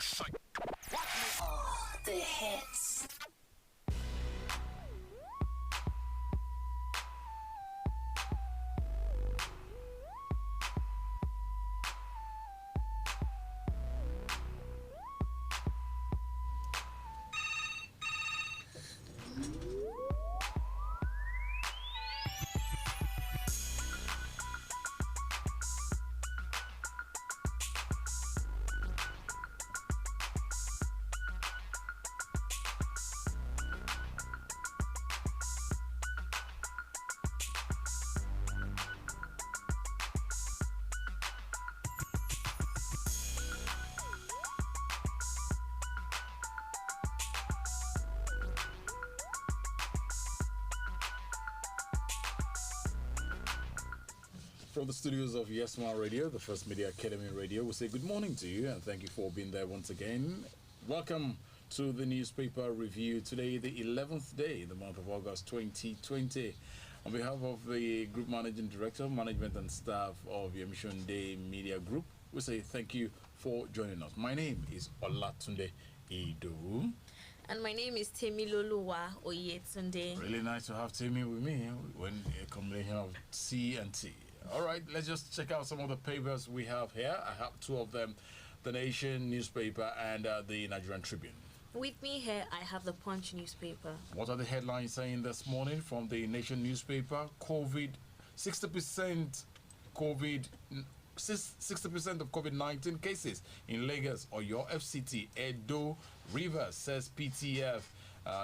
All the hits. From the studios of Yes Man Radio, the First Media Academy Radio, we say good morning to you and thank you for being there once again. Welcome to the newspaper review. Today, the 11th day, the month of August 2020. On behalf of the Group Managing Director, Management and Staff of Yemi Sonde Media Group, we say thank you for joining us. My name is Olatunde Ido. And my name is Temiloluwa Oyetunde. Really nice to have Temi with me when a combination of C and T. All right, let's just check out some of the papers we have here. I have two of them, The Nation newspaper and the Nigerian Tribune. With me here, I have the Punch newspaper. What are the headlines saying this morning from the Nation newspaper? 60% of COVID-19 cases in Lagos or your FCT, Edo, Rivers, says PTF.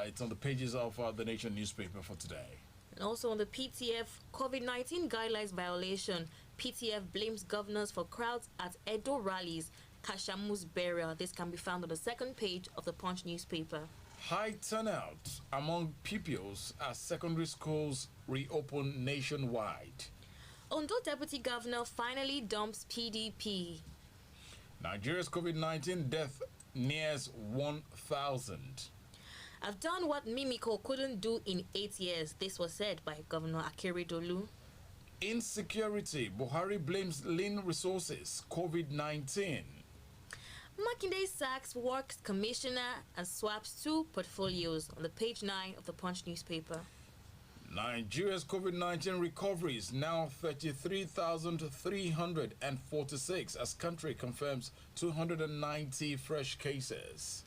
It's on the pages of the Nation newspaper for today. And also on the PTF, COVID-19 guidelines violation. PTF blames governors for crowds at Edo rallies. Kashamu's burial. This can be found on the second page of the Punch newspaper. High turnout among pupils as secondary schools reopen nationwide. Ondo Deputy Governor finally dumps PDP. Nigeria's COVID-19 death nears 1,000. I've done what Mimiko couldn't do in 8 years. This was said by Governor Akeredolu. Insecurity. Buhari blames lean resources. COVID-19. Makinde sacks works commissioner and swaps two portfolios on the page 9 of the Punch newspaper. Nigeria's COVID-19 recovery is now 33,346 as country confirms 290 fresh cases.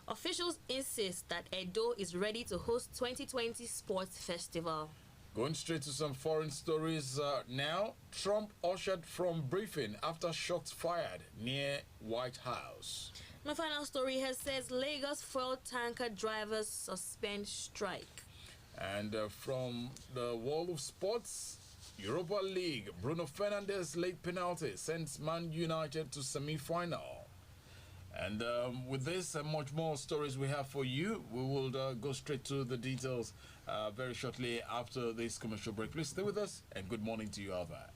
Officials insist that Edo is ready to host 2020 sports festival. Going straight to some foreign stories now. Trump ushered from briefing after shots fired near White House. My final story here says Lagos fuel tanker drivers suspend strike. And from the world of sports, Europa League, Bruno Fernandes' late penalty sends Man United to semi-final. And with this and much more stories we have for you, we will go straight to the details very shortly after this commercial break. Please stay with us and good morning to you out there.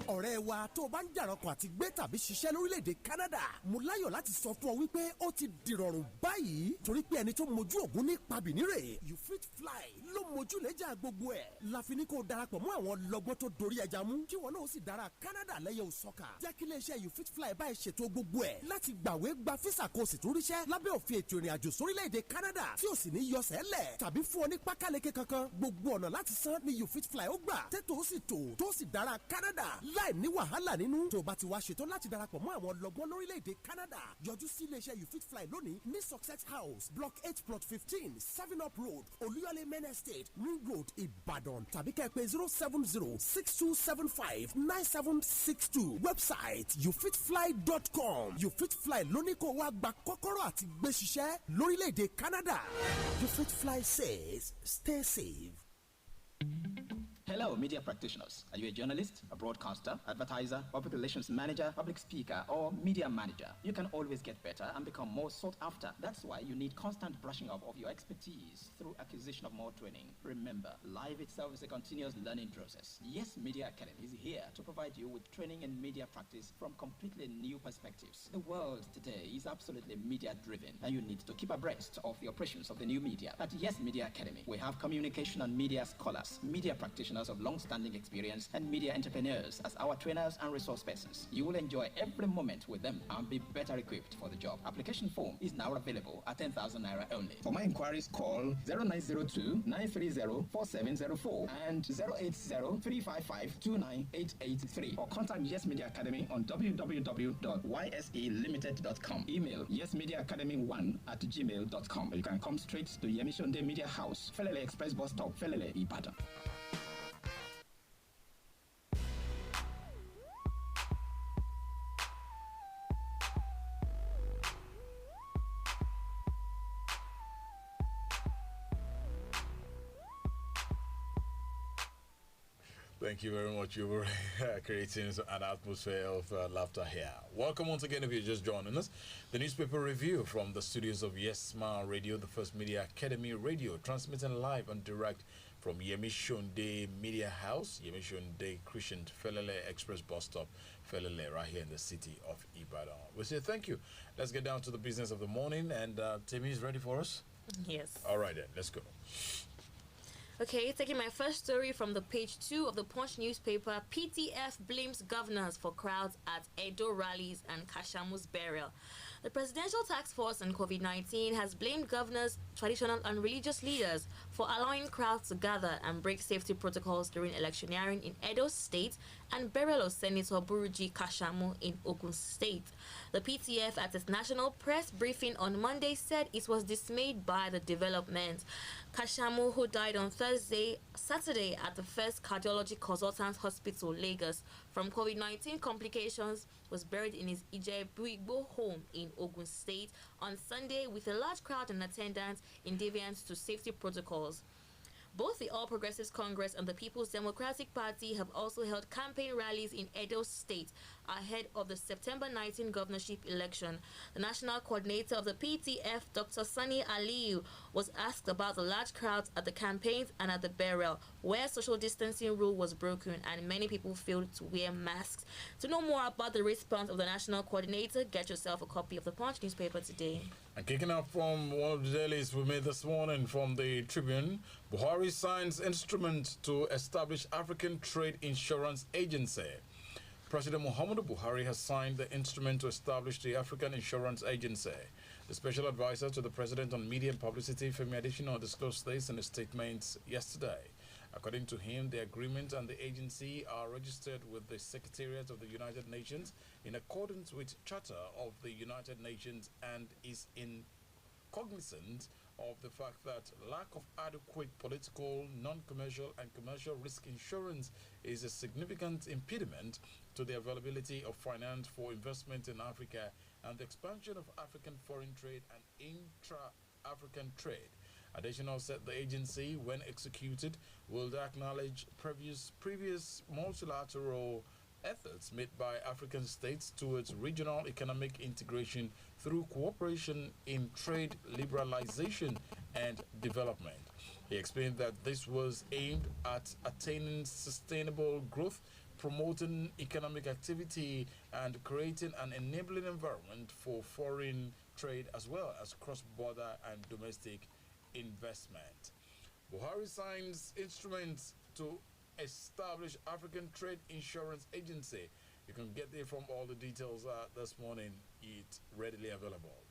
ọ̀rẹ́ wa tó o bá ń jàrọ̀kọ̀ àti gbé tàbí ṣiṣẹ́ lórílẹ̀‐èdè Canada mo láyọ̀ láti sọ fún ọ wípé ó ti dìrọ̀rùn báyìí torí pé ẹni tó mojú ògún ní pabìnírè you fit fly ló mojú lẹ́jà gbogbo ẹ̀ láfi ní kó o darapọ̀ mọ́ àwọn lọ́gbọ́n tó dorí ẹja mú kí wọn náà sì dára Canada lẹ́yẹ òsọ́kà jẹ́ kí iléeṣẹ́ you fit fly báyìí ṣètò gbogbo ẹ̀ láti gbàwé gba físà kó o sì tún ríṣẹ́ lábẹ́ òfin ètò ìrìnàjò sórílẹ̀‐èdè Canada tí ò sì ní yọ sẹ́lẹ̀ tàbí fún ọ ní pákáleke kankan gbogbo ọ̀nà láti san ní you fit fly ó gbà tètò ó sì tó sì dára Canada láì ní wàhálà nínú tó bá ti wá ṣetán láti darapọ̀ mọ́ àwọn lọ́gbọ́n lórílẹ̀‐èdè Canada yọjú sí iléeṣẹ́ you fit fly lónìí ní Success House Block 8 Plot 15 7 Up Road Olúyọ̀lé Main Estate Ring Road Ìbàdàn tàbí kẹ́ pè 070-6275-9762 website youfitfly.com you fit fly lóní kó wá gba kọ́kọ́rọ́ àti gbé ṣiṣẹ́ lórílẹ̀‐èdè Canada you fit fly says stay safe. Hello, media practitioners. Are you a journalist, a broadcaster, advertiser, public relations manager, public speaker, or media manager? You can always get better and become more sought after. That's why you need constant brushing up of your expertise through acquisition of more training. Remember, life itself is a continuous learning process. Yes Media Academy is here to provide you with training in media practice from completely new perspectives. The world today is absolutely media-driven, and you need to keep abreast of the operations of the new media. At Yes Media Academy, we have communication and media scholars, media practitioners of long-standing experience, and media entrepreneurs as our trainers and resource persons. You will enjoy every moment with them and be better equipped for the job. Application form is now available at 10,000 naira only. For more inquiries, call 0902-930-4704 and 080-355-29883 or contact Yes Media Academy on www.yselimited.com. Email yesmediaacademy1@gmail.com. You can come straight to Yemi Sonde Media House, Felele Express Bus Stop, Felele, Ibadan. Thank you very much. You were creating an atmosphere of laughter here. Welcome once again if you're just joining us. The newspaper review from the studios of Yes Radio, the first media academy radio, transmitting live and direct from Yemi Sonde Media House, Yemi Sonde Christian Felele Express Bus Stop, Felele, right here in the city of Ibadan. We say thank you. Let's get down to the business of the morning, and Timmy is ready for us? Yes. All right then, let's go. Okay, taking my first story from the page 2 of the Punch newspaper, PTF blames governors for crowds at Edo rallies and Kashamu's burial. The Presidential Task Force on COVID-19 has blamed governors, traditional and religious leaders for allowing crowds to gather and break safety protocols during electioneering in Edo State and burial of Senator Buruji Kashamu in Ogun State. The PTF at its national press briefing on Monday said it was dismayed by the development. Kashamu, who died on Saturday at the First Cardiology Consultants Hospital, Lagos, from COVID-19 complications, was buried in his Ijebu-Igbo home in Ogun State on Sunday with a large crowd in attendance in defiance to safety protocols. Both the All Progressives Congress and the People's Democratic Party have also held campaign rallies in Edo State ahead of the September 19 governorship election. The national coordinator of the PTF, Dr. Sani Aliyu, was asked about the large crowds at the campaigns and at the burial, where social distancing rule was broken and many people failed to wear masks. To know more about the response of the national coordinator, get yourself a copy of the Punch newspaper today. And kicking off from one of the dailies we made this morning from the Tribune, Buhari signs instrument to establish African Trade Insurance Agency. President Muhammadu Buhari has signed the instrument to establish the African Insurance Agency. The special advisor to the president on media and publicity, Femi Adesina, disclosed this in a statement yesterday. According to him, the agreement and the agency are registered with the Secretariat of the United Nations in accordance with Charter of the United Nations and is cognizant of the fact that lack of adequate political, non-commercial and commercial risk insurance is a significant impediment to the availability of finance for investment in Africa and the expansion of African foreign trade and intra-African trade. Additional said the agency, when executed, will acknowledge previous multilateral efforts made by African states towards regional economic integration through cooperation in trade liberalization and development. He explained that this was aimed at attaining sustainable growth, promoting economic activity, and creating an enabling environment for foreign trade as well as cross-border and domestic investment. Buhari signs instruments to establish African Trade Insurance Agency. You can get there from all the details this morning. It's readily available.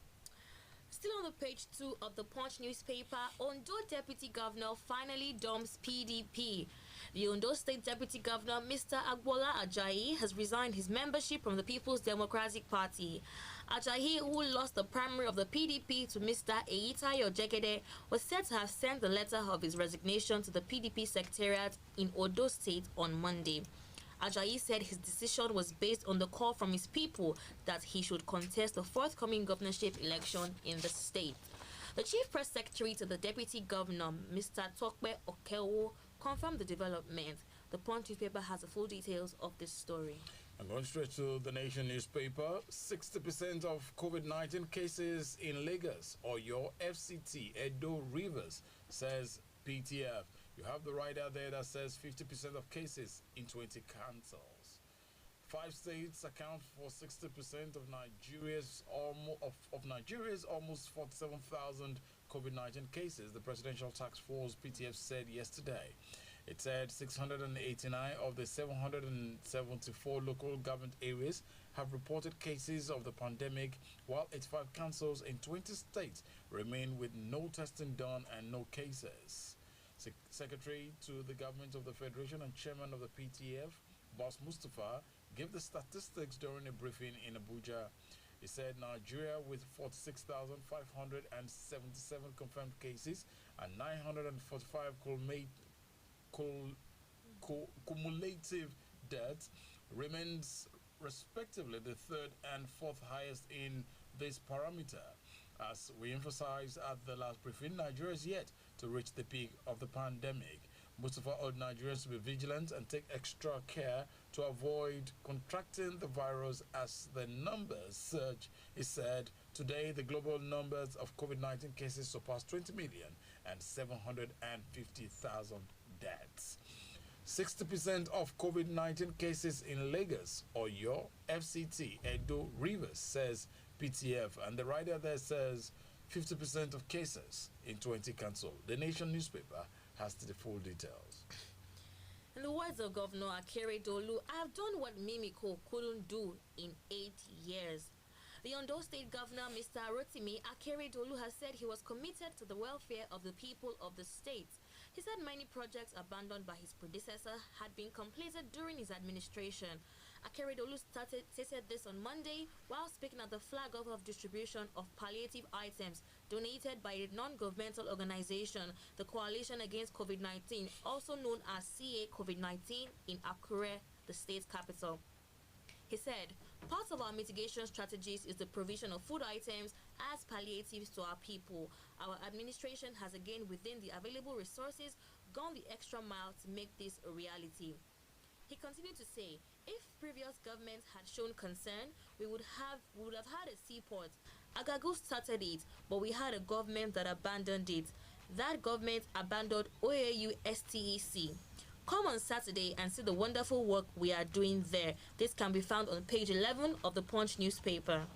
Still on the page 2 of the Punch newspaper, Ondo Deputy Governor finally dumps PDP. The Ondo State Deputy Governor, Mr. Agbola Ajayi, has resigned his membership from the People's Democratic Party. Ajayi, who lost the primary of the PDP to Mr. Eyitayo Jegede, was said to have sent the letter of his resignation to the PDP Secretariat in Ondo State on Monday. Ajayi said his decision was based on the call from his people that he should contest the forthcoming governorship election in the state. The Chief Press Secretary to the Deputy Governor, Mr. Tokpe Okewo, confirmed the development. The Punch newspaper has the full details of this story. And going straight to the Nation newspaper, 60% of COVID-19 cases in Lagos or your FCT, Edo Rivers, says PTF. You have the rider there that says 50% of cases in 20 councils. 5 states account for 60% of Nigeria's almost 47,000 COVID-19 cases, the Presidential Task Force PTF said yesterday. It said 689 of the 774 local government areas have reported cases of the pandemic, while 85 councils in 20 states remain with no testing done and no cases. Secretary to the Government of the Federation and Chairman of the PTF, Boss Mustafa, gave the statistics during a briefing in Abuja. He said Nigeria, with 46,577 confirmed cases and 945 cumulative deaths, remains respectively the third and fourth highest in this parameter. As we emphasized at the last briefing, Nigeria is yet to reach the peak of the pandemic. Mustafa urged Nigerians to be vigilant and take extra care to avoid contracting the virus as the numbers surge. He said, today the global numbers of COVID-19 cases surpassed 20 million and 750,000 deaths. 60% of COVID-19 cases in Lagos or your FCT, Edo Rivers, says PTF, and the rider there says 50% of cases in 20 councils. The Nation newspaper has the full details. In the words of Governor Akere Dolu, I have done what Mimiko couldn't do in 8 years. The Ondo State Governor, Mr. Rotimi Akere Dolu, has said he was committed to the welfare of the people of the state. He said many projects abandoned by his predecessor had been completed during his administration. Akere Dolu stated this on Monday while speaking at the flag-off of distribution of palliative items donated by a non-governmental organization, the Coalition Against COVID-19, also known as CA COVID-19, in Akure, the state's capital. He said, part of our mitigation strategies is the provision of food items as palliatives to our people. Our administration has again, within the available resources, gone the extra mile to make this a reality. He continued to say, if previous governments had shown concern, we would have had a seaport. Agagu started it, but we had a government that abandoned it. That government abandoned OAU STEC. Come on Saturday and see the wonderful work we are doing there. This can be found on page 11 of the Punch newspaper.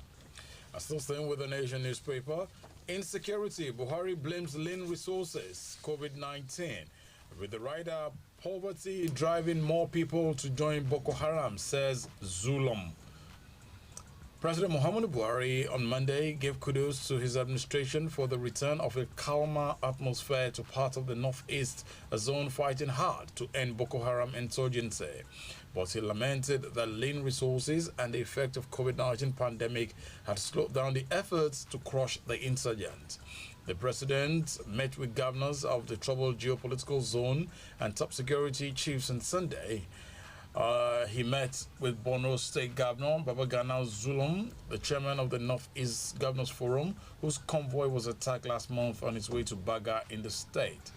Still staying with the Nation newspaper, insecurity, Buhari blames lean resources, COVID-19. With the rider, poverty driving more people to join Boko Haram, says Zulum. President Muhammadu Buhari on Monday gave kudos to his administration for the return of a calmer atmosphere to part of the northeast, a zone fighting hard to end Boko Haram insurgency. But he lamented that lean resources and the effect of COVID-19 pandemic had slowed down the efforts to crush the insurgents. The president met with governors of the troubled geopolitical zone and top security chiefs on Sunday. He met with Borno State Governor Babagana Zulum, the chairman of the Northeast Governors Forum, whose convoy was attacked last month on its way to Baga in the state.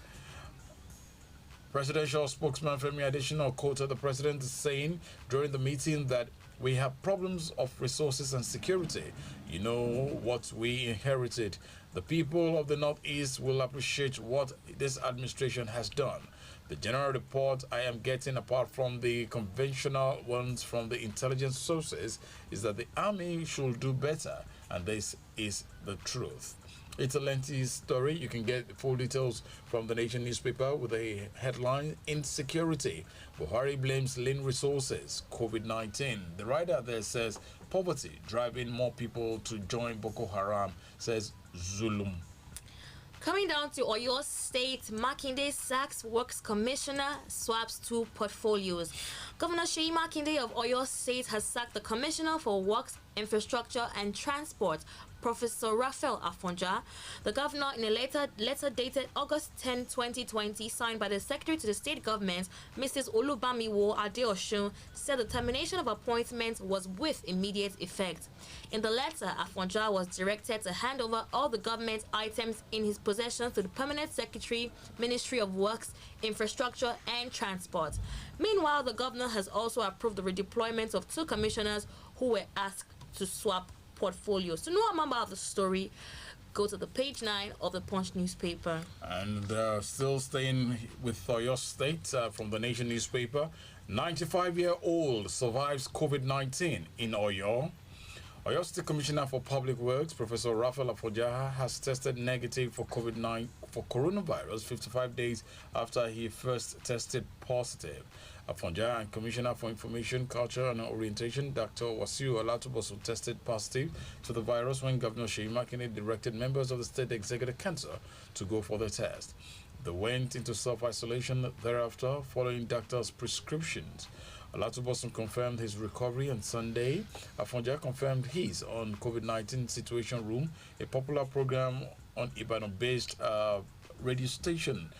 Presidential spokesman Femi Adesina quoted the president saying during the meeting that we have problems of resources and security. You know what we inherited. The people of the Northeast will appreciate what this administration has done. The general report I am getting, apart from the conventional ones from the intelligence sources, is that the army should do better, and this is the truth. It's a lengthy story. You can get full details from the Nation newspaper with a headline, Insecurity. Buhari blames lean resources, COVID-19. The writer there says, poverty driving more people to join Boko Haram, says Zulum. Coming down to Oyo State, Makinde sacks Works Commissioner, swaps 2 portfolios. Governor Seyi Makinde of Oyo State has sacked the Commissioner for Works Infrastructure and Transport, Professor Raphael Afonja. The governor, in a letter dated August 10, 2020, signed by the Secretary to the State Government, Mrs. Olubamiwo Adeosun, said the termination of appointment was with immediate effect. In the letter, Afonja was directed to hand over all the government items in his possession to the Permanent Secretary, Ministry of Works, Infrastructure and Transport. Meanwhile, the governor has also approved the redeployment of 2 commissioners who were asked to swap portfolios. To know more about the story, go to the page 9 of the Punch newspaper. And still staying with Oyo State from the Nation newspaper, 95-year-old survives COVID-19 in Oyo. Oyo State Commissioner for Public Works, Professor Raphael Afonja, has tested negative for COVID-19 for coronavirus 55 days after he first tested positive. Afonja and Commissioner for Information, Culture and Orientation, Dr. Wasiu Olatuboso, tested positive to the virus when Governor Seyi Makinde directed members of the State Executive Council to go for the test. They went into self-isolation thereafter following doctors' prescriptions. Olatuboso confirmed his recovery on Sunday. Afonja confirmed his on COVID-19 Situation Room, a popular program on Ibadan-based radio station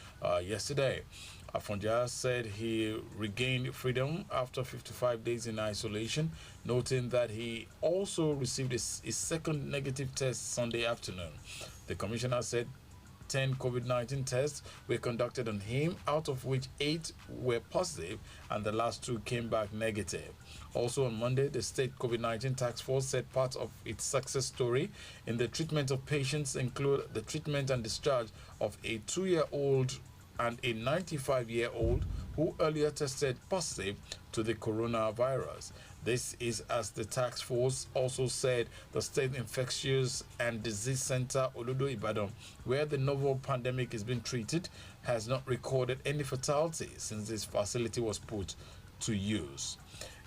yesterday. Afonja said he regained freedom after 55 days in isolation, noting that he also received his second negative test Sunday afternoon. The commissioner said 10 COVID-19 tests were conducted on him, out of which 8 were positive and the last 2 came back negative. Also on Monday, the state COVID-19 task force said part of its success story in the treatment of patients include the treatment and discharge of a 2-year-old and a 95-year-old who earlier tested positive to the coronavirus. This is as the task force also said the State Infectious and Disease Center, Olodo Ibadan, where the novel pandemic is being treated, has not recorded any fatalities since this facility was put to use.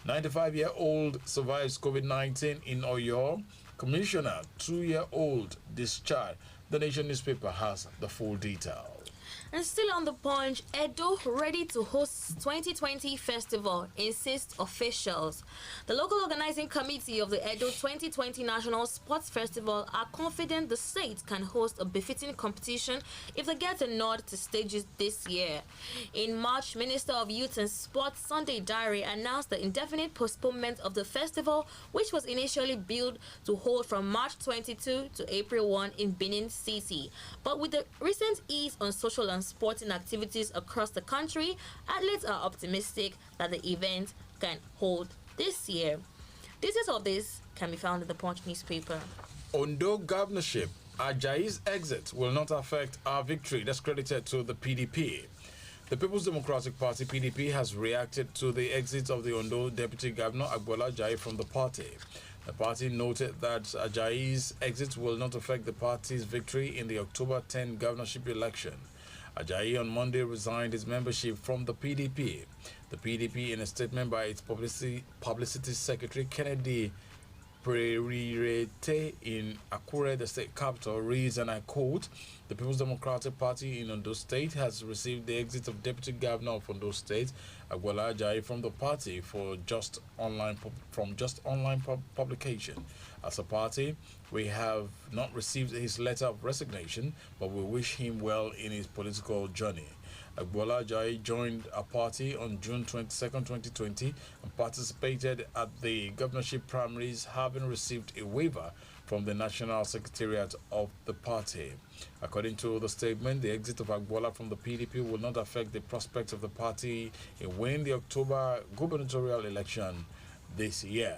95-year-old survives COVID-19 in Oyo. Commissioner, 2-year-old discharged. The Nation newspaper has the full detail. And still on the Punch, Edo ready to host 2020 festival, insist officials. The local organizing committee of the Edo 2020 National Sports Festival are confident the state can host a befitting competition if they get a nod to stage it this year. In March, Minister of Youth and Sports Sunday Diary announced the indefinite postponement of the festival, which was initially billed to hold from March 22 to April 1 in Benin City. But with the recent ease on social and sporting activities across the country, athletes are optimistic that the event can hold this year. Details of this can be found in the Punch newspaper. Ondo governorship, Ajayi's exit will not affect our victory. That's credited to the PDP. The People's Democratic Party, PDP, has reacted to the exit of the Ondo Deputy Governor Agbola Ajayi from the party. The party noted that Ajayi's exit will not affect the party's victory in the October 10 governorship election. Ajayi on Monday resigned his membership from the PDP. The PDP, in a statement by its publicity secretary Kennedy Prerirete in Akure, the state capital, reads, and I quote, "The People's Democratic Party in Ondo State has received the exit of Deputy Governor of Ondo State, Agbola Ajayi, from the party from just online publication. As a party, we have not received his letter of resignation, but we wish him well in his political journey." Agbola Ajayi joined a party on June 22, 2020 and participated at the governorship primaries, having received a waiver from the National Secretariat of the party. According to the statement, the exit of Agbola from the PDP will not affect the prospects of the party in winning the October gubernatorial election this year.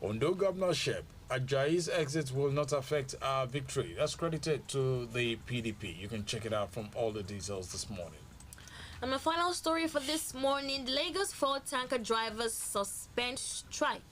Ondo governorship, Ajayi's exit will not affect our victory. That's credited to the PDP. You can check it out from all the details this morning. And my final story for this morning, Lagos Ford tanker drivers suspend strike.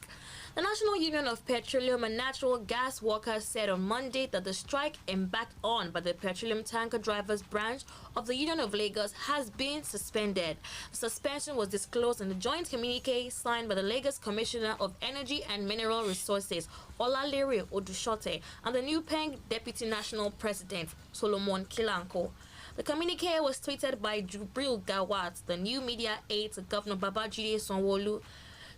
The National Union of Petroleum and Natural Gas Workers said on Monday that the strike embarked on by the Petroleum Tanker Drivers branch of the Union of Lagos has been suspended. The suspension was disclosed in the joint communique signed by the Lagos Commissioner of Energy and Mineral Resources, Olalere Odushote, and the New Peng Deputy National President, Solomon Kilanko. The communique was tweeted by Jubril Gawat, the new media aide to Governor Babajide Sanwo-Olu.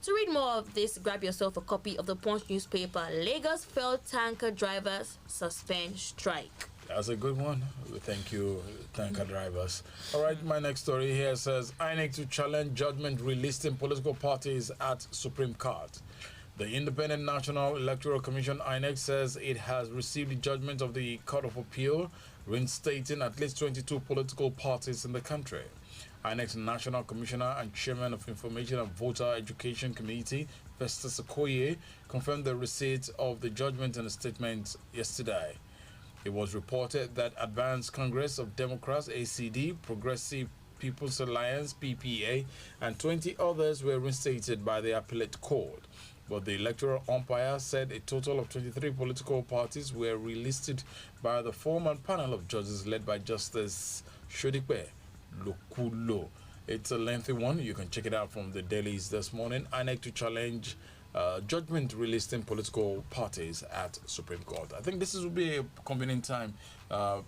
To read more of this, grab yourself a copy of the Punch newspaper. Lagos failed tanker drivers suspend strike. That's a good one. Thank you, tanker drivers. All right, my next story here says INEC to challenge judgment relisting political parties at Supreme Court. The Independent National Electoral Commission INEC says it has received the judgment of the Court of Appeal reinstating at least 22 political parties in the country. INEC's National Commissioner and Chairman of Information and Voter Education Committee, Festus Okoye, confirmed the receipt of the judgment in a statement yesterday. It was reported that Advanced Congress of Democrats, ACD, Progressive People's Alliance, PPA, and 20 others were reinstated by the appellate court. But the electoral umpire said a total of 23 political parties were relisted by the four-man panel of judges led by Justice Shodipe Lokulo. It's a lengthy one. You can check it out from the dailies this morning. INEC to challenge judgment relisting political parties at Supreme Court. I think this will be a convenient time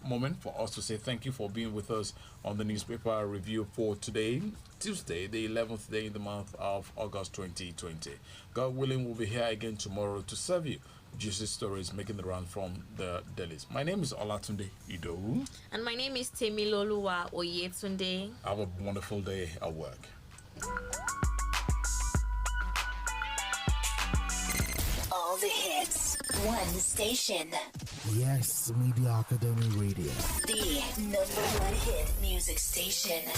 moment for us to say thank you for being with us on the newspaper review for today, Tuesday, the 11th day in the month of August 2020. God willing, we'll be here again tomorrow to serve you juicy stories making the round from the dailies. My name is Olatunde Idowu. And my name is Temiloluwa Oyetunde. Have a wonderful day at work. All the hits. One station. Yes, Media Academy Radio. The #1 hit music station.